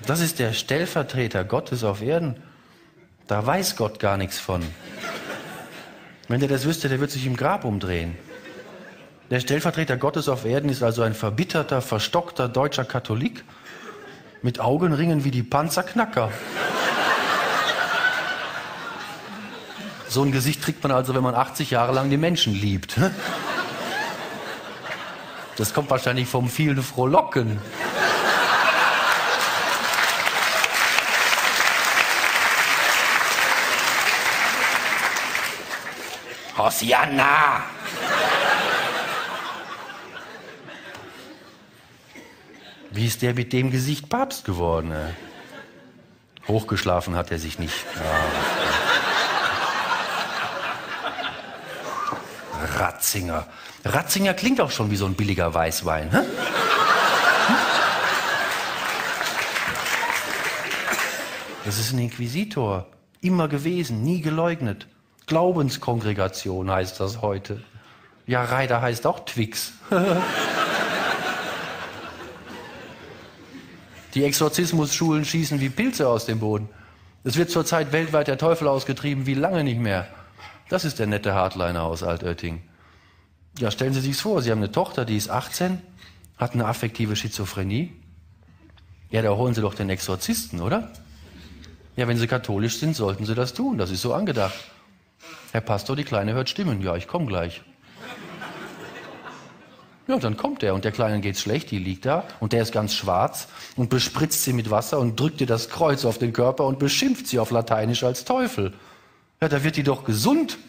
Das ist der Stellvertreter Gottes auf Erden. Da weiß Gott gar nichts von. Wenn der das wüsste, der würde sich im Grab umdrehen. Der Stellvertreter Gottes auf Erden ist also ein verbitterter, verstockter deutscher Katholik mit Augenringen wie die Panzerknacker. So ein Gesicht kriegt man also, wenn man 80 Jahre lang die Menschen liebt. Das kommt wahrscheinlich vom vielen Frohlocken. Hosianna! Wie ist der mit dem Gesicht Papst geworden? Hochgeschlafen hat er sich nicht. Ja. Ratzinger. Ratzinger klingt auch schon wie so ein billiger Weißwein. Hä? Das ist ein Inquisitor. Immer gewesen, nie geleugnet. Glaubenskongregation heißt das heute. Ja, Reider heißt auch Twix. Die Exorzismusschulen schießen wie Pilze aus dem Boden. Es wird zurzeit weltweit der Teufel ausgetrieben, wie lange nicht mehr. Das ist der nette Hardliner aus Altötting. Ja, stellen Sie sich's vor, Sie haben eine Tochter, die ist 18, hat eine affektive Schizophrenie. Ja, da holen Sie doch den Exorzisten, oder? Ja, wenn Sie katholisch sind, sollten Sie das tun. Das ist so angedacht. Herr Pastor, die Kleine hört Stimmen. Ja, ich komme gleich. Ja, dann kommt er und der Kleinen geht's schlecht, die liegt da und der ist ganz schwarz und bespritzt sie mit Wasser und drückt ihr das Kreuz auf den Körper und beschimpft sie auf Lateinisch als Teufel. Ja, da wird die doch gesund.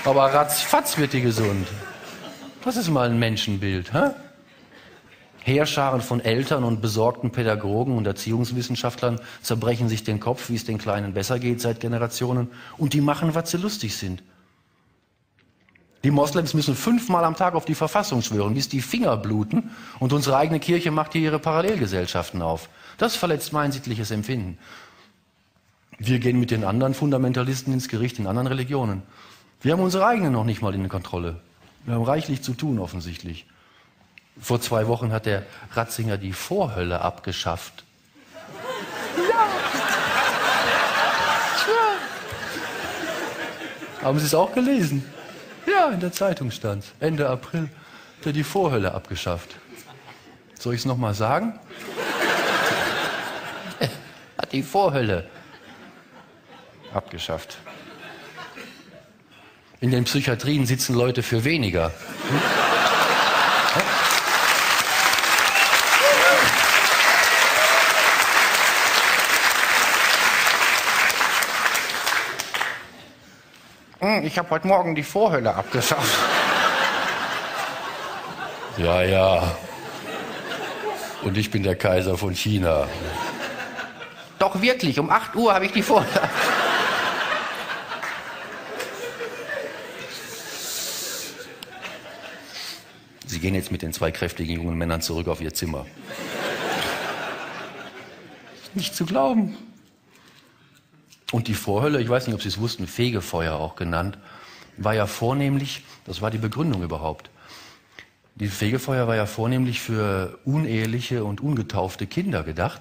Aber ratzfatz wird die gesund. Das ist mal ein Menschenbild, hä? Heerscharen von Eltern und besorgten Pädagogen und Erziehungswissenschaftlern zerbrechen sich den Kopf, wie es den Kleinen besser geht seit Generationen und die machen, was sie lustig sind. Die Moslems müssen 5-mal am Tag auf die Verfassung schwören, bis die Finger bluten. Und unsere eigene Kirche macht hier ihre Parallelgesellschaften auf. Das verletzt mein sittliches Empfinden. Wir gehen mit den anderen Fundamentalisten ins Gericht in anderen Religionen. Wir haben unsere eigenen noch nicht mal in der Kontrolle. Wir haben reichlich zu tun, offensichtlich. Vor 2 Wochen hat der Ratzinger die Vorhölle abgeschafft. Ja! Haben Sie es auch gelesen? Ja, in der Zeitung stand Ende April hat er die Vorhölle abgeschafft. Soll ich es nochmal sagen? Hat die Vorhölle abgeschafft. In den Psychiatrien sitzen Leute für weniger. Ich habe heute Morgen die Vorhölle abgeschafft. Ja, ja. Und ich bin der Kaiser von China. Doch wirklich, um 8 Uhr habe ich die Vorhölle. Sie gehen jetzt mit den 2 kräftigen jungen Männern zurück auf ihr Zimmer. Nicht zu glauben. Und die Vorhölle, ich weiß nicht, ob Sie es wussten, Fegefeuer auch genannt, war ja vornehmlich, das war die Begründung überhaupt, die Fegefeuer war ja vornehmlich für uneheliche und ungetaufte Kinder gedacht.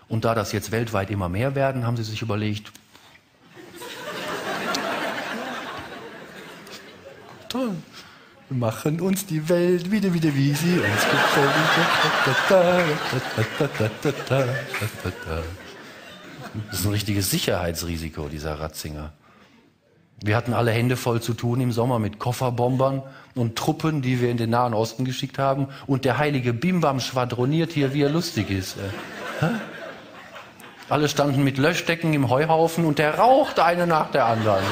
Und da das jetzt weltweit immer mehr werden, haben sie sich überlegt, toll, wir machen uns die Welt wieder, wie sie uns gefällt. Das ist ein richtiges Sicherheitsrisiko, dieser Ratzinger. Wir hatten alle Hände voll zu tun im Sommer mit Kofferbombern und Truppen, die wir in den Nahen Osten geschickt haben. Und der heilige Bimbam schwadroniert hier, wie er lustig ist. Alle standen mit Löschdecken im Heuhaufen und der raucht eine nach der anderen.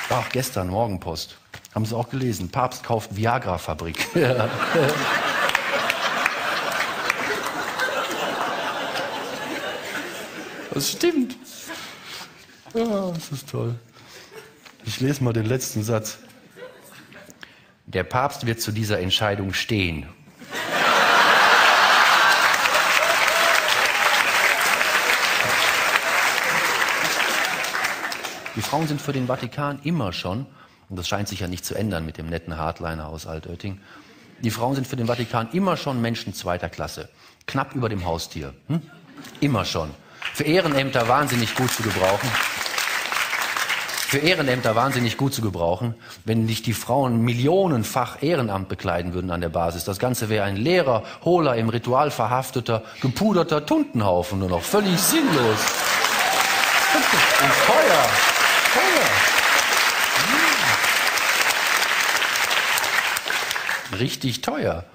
Ach, gestern Morgenpost. Haben Sie auch gelesen? Papst kauft Viagra-Fabrik. Ja. Das stimmt. Ja, das ist toll. Ich lese mal den letzten Satz. Der Papst wird zu dieser Entscheidung stehen. Die Frauen sind für den Vatikan immer schon, und das scheint sich ja nicht zu ändern mit dem netten Hardliner aus Altötting, die Frauen sind für den Vatikan immer schon Menschen zweiter Klasse. Knapp über dem Haustier. Immer schon. Für Ehrenämter wahnsinnig gut zu gebrauchen. Für Ehrenämter wahnsinnig gut zu gebrauchen, wenn nicht die Frauen millionenfach Ehrenamt bekleiden würden an der Basis. Das Ganze wäre ein leerer, hohler, im Ritual verhafteter, gepuderter Tuntenhaufen, nur noch völlig sinnlos. Und teuer. Richtig teuer.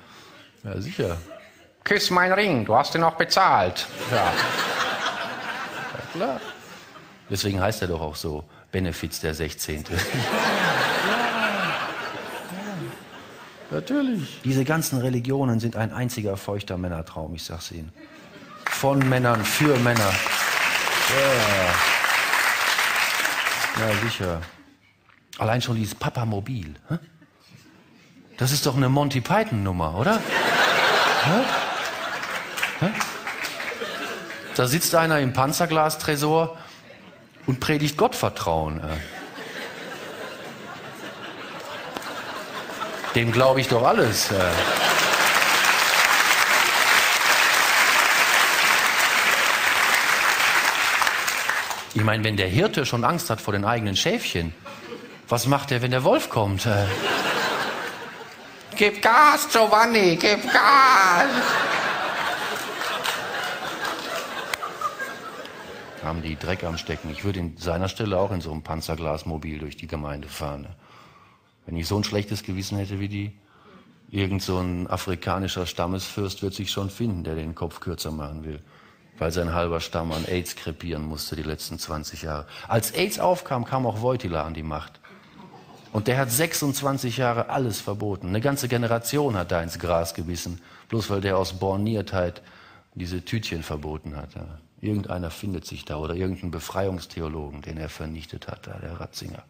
Ja, sicher. Küss mein Ring, du hast ihn noch bezahlt. Ja. Ja, klar. Deswegen heißt er doch auch so, Benefiz der 16. Ja. Natürlich. Diese ganzen Religionen sind ein einziger feuchter Männertraum, ich sag's Ihnen. Von Männern, für Männer. Ja, sicher. Allein schon dieses Papamobil. Das ist doch eine Monty Python-Nummer, oder? Da sitzt einer im Panzerglastresor und predigt Gottvertrauen. Dem glaube ich doch alles. Ich meine, wenn der Hirte schon Angst hat vor den eigenen Schäfchen, was macht er, wenn der Wolf kommt? Gib Gas, Giovanni, gib Gas! Haben die Dreck am Stecken. Ich würde in seiner Stelle auch in so einem Panzerglasmobil durch die Gemeinde fahren. Wenn ich so ein schlechtes Gewissen hätte wie die, irgend so ein afrikanischer Stammesfürst wird sich schon finden, der den Kopf kürzer machen will. Weil sein halber Stamm an AIDS krepieren musste die letzten 20 Jahre. Als AIDS aufkam, kam auch Wojtyla an die Macht. Und der hat 26 Jahre alles verboten. Eine ganze Generation hat da ins Gras gebissen, bloß weil der aus Borniertheit diese Tütchen verboten hat. Ja. Irgendeiner findet sich da oder irgendein Befreiungstheologen, den er vernichtet hat, der Ratzinger.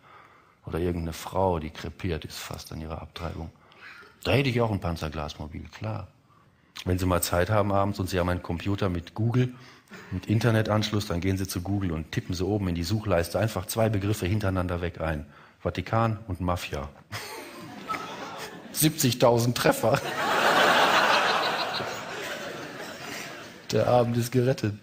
Oder irgendeine Frau, die krepiert ist fast an ihrer Abtreibung. Da hätte ich auch ein Panzerglasmobil, klar. Wenn Sie mal Zeit haben abends und Sie haben einen Computer mit Google, mit Internetanschluss, dann gehen Sie zu Google und tippen Sie oben in die Suchleiste einfach 2 Begriffe hintereinander weg ein. Vatikan und Mafia. 70.000 Treffer. Der Abend ist gerettet.